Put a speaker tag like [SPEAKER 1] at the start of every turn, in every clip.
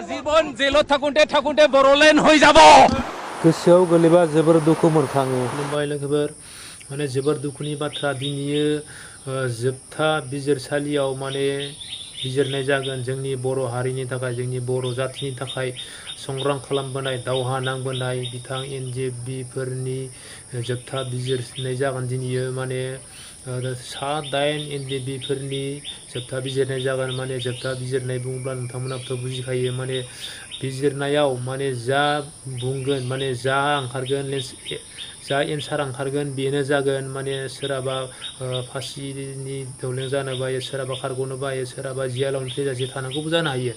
[SPEAKER 1] आजीबन जेलाव थाकुन्ते थाकुन्ते बर'लेण्ड হৈ যাব
[SPEAKER 2] गोसोआव गोलैबा जोबोर दुखु मोनखाङो। खुलुमबाय लोगोफोर, माने जोबोर दुखुनि बाथ्रा दिनैयो जोबथा बिजिरसालियाव माने बिजिरनाय जागोन जोंनि बर' हारिनि थाखाय, जोंनि बर' जाथिनि थाखाय संग्राम खालामबोनाय, दावहा नांबोनाय बिथां NJB फोरनि जोबथा बिजिरनाय जागोन दिनैयो। माने 7-8 NJB फोरनि जोबथा बिजिरनाय जागोन। माने जोबथा बिजिरनाय बुङोब्ला नोंथांमोनाबोथ' बुजिखायो, माने बिजिरनायाव माने जा बुंगोन, माने जा ओंखारगोन, जा एन्सार ओंखारगोन बेनो जागोन। माने सोरहाबा फासिनि दौलें जानो बायो, सोरहाबा खारग'नो बायो, सोरहाबा जेलावनो थैजासे थानांगौबो जानो हायो।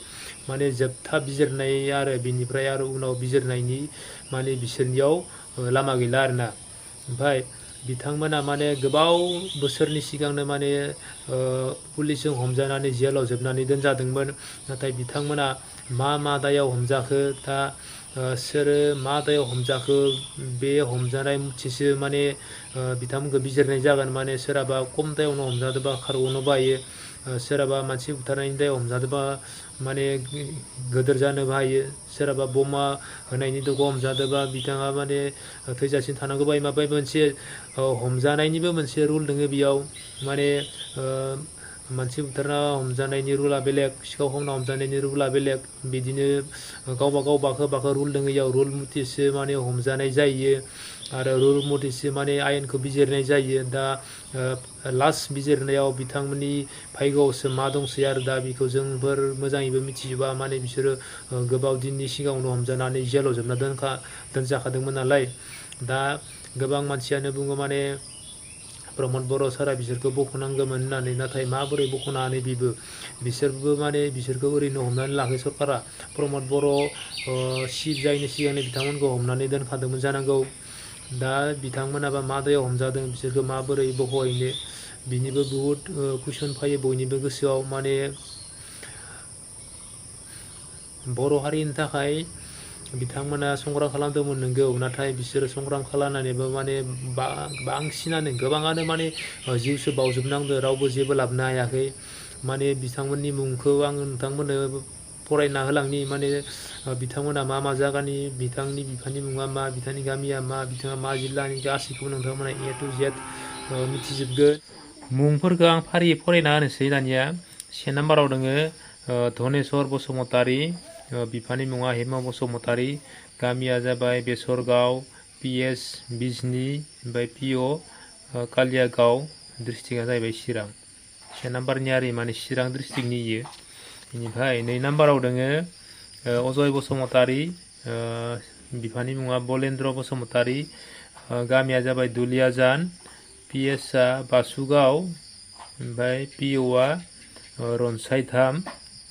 [SPEAKER 2] माने जोबथा बिजिरनाय आरो बिनिफ्राय आरो उनाव बिजिरनायनि माने बिसोरनियाव लामा गैला आरोना। ओमफ्राय बिथांमोना माने गोबाव बोसोरनि सिगांनो माने पुलिसजों हमजानानै जेलाव जोबनानै दोनजादोंमोन। नाथाय बिथांमोना मा दायाव हमजाखो, दा सोरो मा दायाव हमजाखो, बे हमजानाय मुथिसो माने बिथांमोनखौ बिजिरनाय जागोन। माने सोरहाबा खम दायावनो हमजादोंबा खारग'नो बायो, सोरहाबा मानसि बुथारनायनि दायाव हमजादोंबा माने गोदोर जानोबो हायो, सोरहाबा बमा होनायनि दायाव हमजादोंबा बिथाङा माने थैजासिम थानांगौ बायो। माबा मोनसे हमजानायनिबो मोनसे रुल दोङो बेयाव। माने मानसि बुथारना हमजानायनि रुला बेलेग, सिखाव खावना हमजानायनि रुला बेलेग, बिदिनो गावबा रुल दोङो। इयाव रुल मथेसो माने हमजानाय जायो आरो रुल मथेसो माने आयेनखौ बिजिरनाय जायो। दा लास्ट बिजिरनायाव बिथांमोननि भाग्यआवसो मा दंसै आरो दा बेखौ जोंफोर मोजाङैबो मिथिजोबा। माने बिसोरो गोबाव दिननि सिगाङावनो हमजानानै जेलाव जोबना दोनजाखादोंमोन नालाय। दा गोबां मानसियानो बुङो माने प्रमद बर' सारा बिसोरखौ बख'नांगौमोन होननानै, नाथाय माबोरै बख'नो हानो बेबो, बिसोरबो माने बिसोरखौ ओरैनो हमनानै लाखो सरकारा। प्रमद बर' सिट जायैनि सिगांनो बिथांमोनखौ हमनानै दोनखादोंमोन जानांगौ। दा बिथांमोनाबा मा दायाव हमजादों, बिसोरखौ माबोरै बख'हैनो, बिनिबो बुहुद कुइसन फैयो बयनिबो गोसोआव। माने बर' हारिनि थाखाय बिथांमोना संग्राम खालामदोंमोन नंगौ, नाथाय बिसोरो संग्राम खालामनानैबो माने बांसिनानो गोबाङानो माने जिउसो बावजोबनांदों, रावबो जेबो लाबोनो हायाखै। माने बिथांमोननि मुंखौ आं नोंथांमोननो फरायना होलांनि। माने बिथांमोना मा जायगानि, बिथांनि बिफानि मुङा मा, बिथांनि गामिया मा, बिथाङा मा जिल्लानि, गासैखौबो नोंथांमोना A to Z मिथिजोबगोन। मुंफोरखौ आं फारियै फरायना होनोसै दानिया। 1 नाम्बाराव दोङो धनेस्वर बसुमतारी, बिफानि मुङा हेमा बसुमतारी, गामिया जाबाय बेसरगाव, PS बिजनि, ओमफ्राय PO कालियागाव, डिस्ट्रिक्टआ जाहैबाय चिरां। 1 नाम्बारनि आरो माने चिरां डिस्ट्रिक्टनि इयो। बेनिफ्राय 2 नाम्बाराव दोङो अजय बसुमतारी, बिफानि मुङा बलेन्द्र बसुमतारी, गामिया जाबाय दुलियाजान, PSआ बासुगाव, ओमफ्राय POआ रनसायधाम,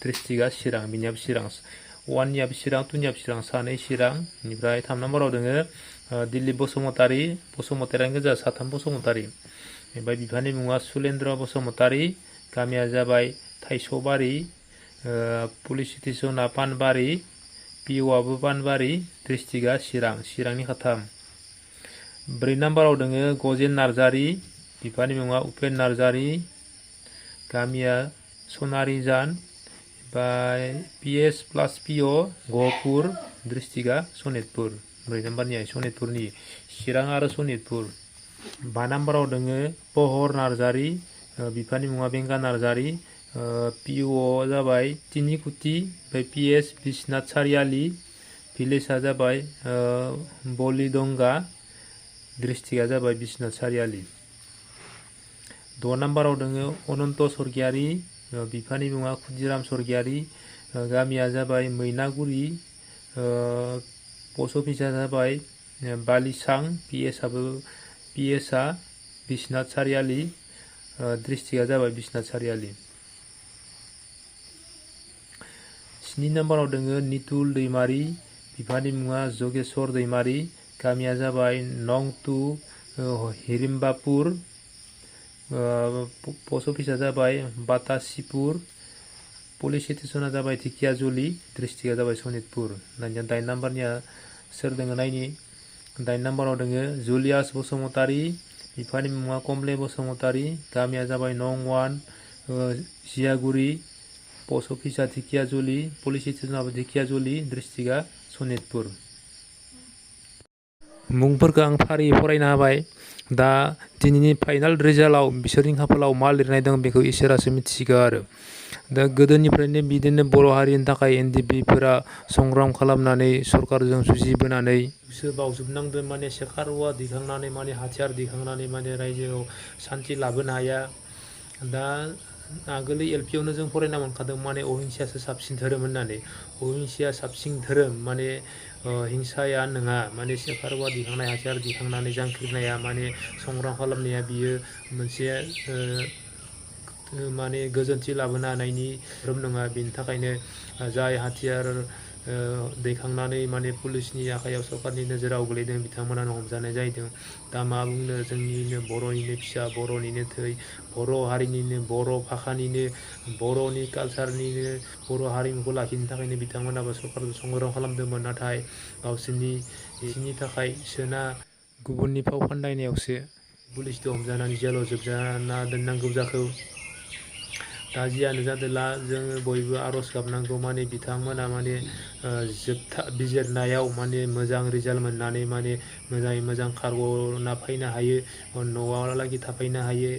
[SPEAKER 2] डिस्ट्रिक्टआ चिरां, बिनियाबो चिरां। 1नियाबो चिरां, 2नियाबो चिरां, सानै चिरां। बेनिफ्राय 3 नाम्बाराव दोङो दिलीप बसुमतारी, बसुमतारीयानो गोजा 3 बसुमतारी। ओमफ्राय बिफानि मुङा सुलेन्द्र बसुमतारी, गामिया जाबाय थाइस'बारि, पुलिस स्टेसना पानबारि, POआबो पानबारि, डिस्ट्रिक्टआ चिरांनि 4। 4 नाम्बाराव दोङो गजेन नार्जारी, बिफानि मुङा उपेन नार्जारी, गामिया सनारिजान, ओमफ्राय PS प्लास PO गहपुर, डिस्ट्रिक्टआ सनितपुर। 4 नाम्बारनिया सनितपुरनि, चिरां आरो सनितपुर। 5 नाम्बाराव दोङो पहर नार्जारी, बिफानि मुङा बेंगा नार्जारी, PO जाबाय तिनिकुटि, ओमफ्राय PS बिश्वनाथ सारियालि, भिलेजआ जाबाय बलिदंगा, डिस्ट्रिक्टआ जाबाय बिश्वनाथ सारियालि। 6 नाम्बाराव दोङो अनन्त स्वर्गियारी, बिफानि मुङा खुदिराम स्वर्गियारी, गामिया जाबाय मैनागुरि, पस्ट अफिसआ जाबाय बालिसां, PSआ बिश्वनाथ सारियालि, डिस्ट्रिक्टआ जाबाय बिश्वनाथ सारियालि। 7 नाम्बाराव दोङो नितुल दैमारी, बिफानि मुङा जगेश्वर दैमारी, गामिया जाबाय नं 2 हिरिम्बापुर, पस्ट अफिसआ जाबाय बातासिपुर, पुलिस स्टेसना जाबाय ढेकियाजुलि, डिस्ट्रिक्टआ जाबाय सनितपुर। दानिया 8 नाम्बारनिया सोर दोङो नायनि। 8 नाम्बाराव दोङो जुलियास बसुमतारी, बिफानि मुङा कमले बसुमतारी, गामिया जाबाय नं 1 जियागुरि, पस्ट अफिसा ढेकियाजुलि, पुलिस स्टेसनाबो ढेकियाजुलि, डिस्ट्रिक्टआ सनितपुर। मुंफोरखौ आं फारियै फरायना होबाय। दा दिनैनि फाइनाल रिजाल्टआव बिसोरनि खाफालाव मा लिरनाय दं बेखौ इसोरासो मिथिसिगौ आरो। दा गोदोनिफ्रायनो बिदिनो बर' हारिनि थाखाय एनडिएफबिफोरा संग्राम खालामनानै सरकारजों जुजिबोनानै बिसोर बावजोबनांदों माने सेखा रुवा दिखांनानै माने हाथियार दिखांनानै माने रायजोआव सान्थि लाबोनो हाया। दा आगोलै एलपियावनो जों फरायना मोनखादों माने अहिंसायासो साबसिन धोरोम होननानै। अहिंसाया साबसिन धोरोम माने हिंसाया नङा माने सेखा रुवा दिखांनाय हाथियार दिखांनानै जांख्रिनाया माने संग्राम खालामनाया बियो मोनसे माने गोजोनथि लाबोनो हानायनि धोरोम नङा। बेनि थाखायनो जाय हाथियार दैखांनानै माने पुलिसनि आखायाव सरकारनि नोजोराव गोलैदों बिथांमोनानो हमजानाय जाहैदों। दा मा बुंनो जोंनिनो बर'निनो फिसा बर'निनो थै बर' हारिनिनो बर' भाषानिनो बर'नि कालसारनिनो बर' हारिमुखौ लाखिनो थाखायनो बिथांमोनाबो सरकारजों संग्राम खालामदोंमोन। नाथाय गावसोरनि थाखाय सोना गुबुननि फाव फान्दायनायावसो पुलिसजों हमजानानै जेलाव जोबजाना दोननांगौ जाखो। दा जियानो जादोला जोङो बयबो आर'ज गाबनांगौ माने बिथांमोना माने जोबथा बिजिरनायाव माने मोजां रिजाल्ट मोननानै माने मोजाङै मोजां खारग'ना फैनो हायो, न'आवलागि थाफैनो हायो,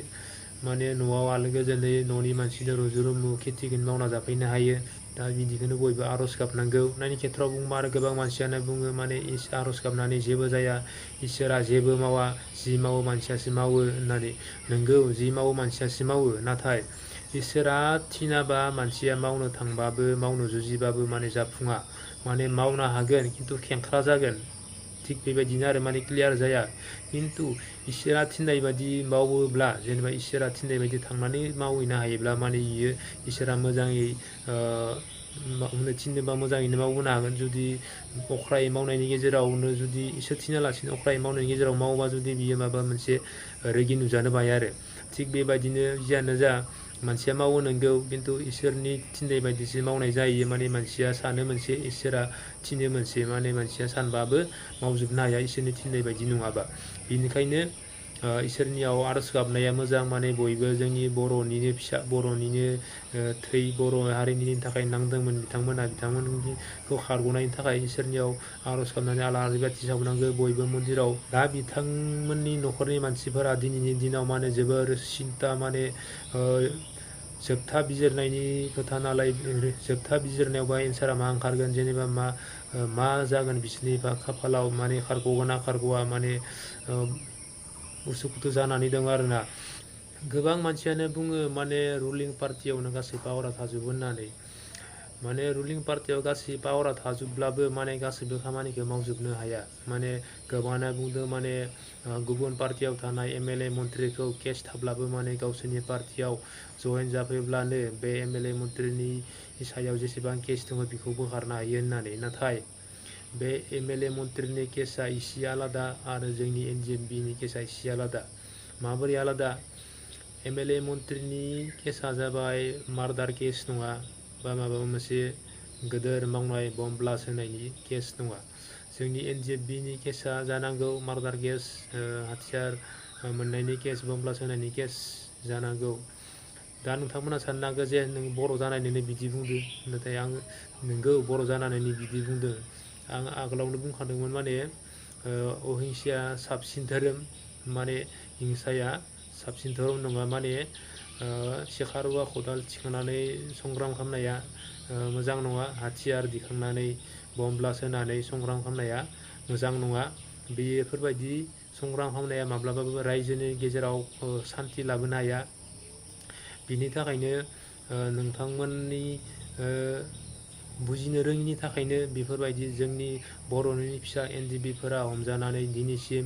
[SPEAKER 2] माने न'आव आलो गोजोनै न'नि मानसिजों रुजु रुमु खेथिखौनो मावना जाफैनो हायो। दा बिदिखौनो बयबो आर'ज गाबनांगौ। नायनि खेथ्रआव बुंबा आरो गोबां मानसियानो बुङो माने आर'ज गाबनानै जेबो जाया, इसोरा जेबो मावा, जि मावो मानसियासो मावो होननानै। नोंगौ जि मावो मानसियासो मावो, नाथाय इसोरा थिनाबा मानसिया मावनो थांबाबो मावनो जुजिबाबो माने जाफुङा। माने मावनो हागोन खिन्थु खेंख्रा जागोन। थिग बेबायदिनो आरो माने क्लियार जाया। खिन्थु इसोरा थिननाय बायदि मावोब्ला जेनेबा इसोरा थिननाय बायदि थांनानै मावहैनो हायोब्ला माने इयो इसोरा मोजाङै मावनो थिनोबा मोजाङैनो मावबोनो हागोन। जुदि अख्रायै मावनायनि गेजेरावनो जुदि इसोर थिनालासिनो अख्रायै मावनायनि गेजेराव मावोबा जुदि बियो माबा मोनसे रेगि नुजानो हायो आरो। थिग बेबायदिनो जियानो जा मानसिया मावो नोंगौ खिन्थु इसोरनि थिननाय बायदिसो मावनाय जायो। माने मानसिया सानो मोनसे इसोरा थिनो मोनसे, माने मानसिया सानबाबो मावजोबनो हाया इसोरनि थिननाय बायदि नङाबा। बेनिखायनो इसोरनियाव आर'ज गाबनाया मोजां। माने बयबो जोंनि बर'निनो फिसा बर'निनो थै बर' हारिनि थाखाय नांदोंमोन बिथांमोनखौ खारग'नायनि थाखाय इसोरनियाव आर'ज गाबनानै आलारि बाथि सावनांगौ बयबो मन्दिराव। दा बिथांमोननि न'खरनि मानसिफोरा दिनैनि दिनाव माने जोबोर सिन्था माने जोबथा बिजिरनायनि खोथा नालाय जोबथा बिजिरनायावबा एन्सारा मा ओंखारगोन जेनेबा मा जागोन बिसोरनि खाफालाव माने खारग'गोन ना खारग'आ माने उसुखुथु जानानै दं आरोना। गोबां मानसियानो बुङो माने रुलिं पार्टियावनो गासै पावारा थाजोबो होननानै। माने रुलिं पार्टियाव गासै पावारा थाजोबब्लाबो माने गासैबो खामानिखौ मावजोबनो हाया। माने गोबाङानो बुंदों माने गुबुन पार्टियाव थानाय एमएलए मन्थ्रिखौ केस थाब्लाबो माने गावसोरनि पार्टियाव जयेन जाफैब्लानो बे एमएलए मन्थ्रिनि सायाव जेसेबां केस दङ बेखौ बोखारनो हायो होननानै। नाथाय बे एमएलए मन्थ्रिनि केसा इसे आलादा आरो जोंनि एनडिएफबिनि केसा इसे आलादा। माबोरै आलादा? एमएलए मन्थ्रिनि केसा जाबाय मार्डार केस नङा बा माबा मोनसे गोदोर मावनाय बम ब्लास्ट होनायनि केस नङा। जोंनि एनडिएफबिनि केसा जानांगौ मार्डार केस, हाथियार मोननायनि केस, बम ब्लास्ट होनायनि केस जानांगौ। दा नोंथांमोना साननो हागौ जे नों बर' जानानैनो बिदि बुंदो, नाथाय आं नोंगौ बर' जानानैनो बिदि बुंदों। आं आगोलावनो बुंखादोंमोन माने अहिंसाया साबसिन धोरोम, माने हिंसाया साबसिन धोरोम नङा। माने सेखा रुवा खदाल थिखांनानै संग्राम खालामनाया मोजां नङा। हाथियार दिखांनानै बम ब्लास्ट होनानै संग्राम खालामनाया मोजां नङा। बेफोरबायदि संग्राम खालामनाया माब्लाबाबो रायजोनि गेजेराव सान्थि लाबोनो हाया। बिनि थाखायनो नोंथांमोननि बुजिनो रोङिनि थाखायनो बेफोरबायदि जोंनि बर'नि फिसा एनडिएफबिफोरा हमजानानै दिनैसिम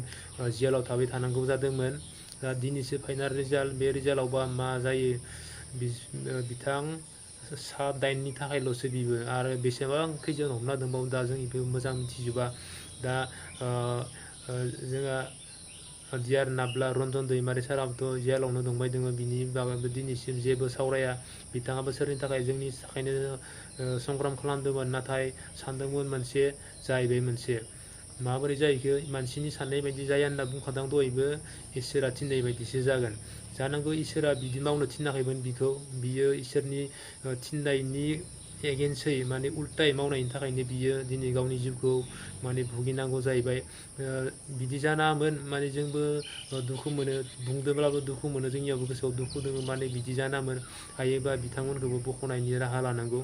[SPEAKER 2] जेलाव थाबाय थानांगौ जादोंमोन। दा दिनैसो फाइनाल रिजाल्ट, बे रिजाल्टआवबा मा जायो बिथां 7-8नि थाखायल'सो बिबो आरो बेसेबां खैजोन हमना दंबावो दा जों बेखौ मोजां मिथिजोबा। दा जोंहा डिआर नाब्ला रन्जन दैमारि साराबोथ' जेलावनो दंबाय दङ। बिनि बागैबो दिनैसिम जेबो सावराया। बिथाङाबो सोरनि थाखाय जोंनि थाखायनो संग्राम खालामदोंमोन, नाथाय सानदोंमोन मोनसे जाहैबाय मोनसे। माबोरै जाहैखो मानसिनि साननाय बायदि जाया होनना बुंखादों दहायबो इसोरा थिननाय बायदिसो जागोन जानांगौ इसोरा बिदि मावनो थिनाखैमोन बियो इसोरनि थिननायनि एगेन्सै माने उल्टायै मावनायनि थाखायनो बियो दिनै गावनि जिउखौ माने भुगिनांगौ जाहैबाय बिदि जानाङामोन माने जोंबो दुखु मोनो बुंदोंब्लाबो दुखु मोनो जोंनियावबो गोसोआव दुखु दङ माने बिदि जानामोन हायोबा बिथांमोनखौबो बख'नायनि राहा लानांगौ।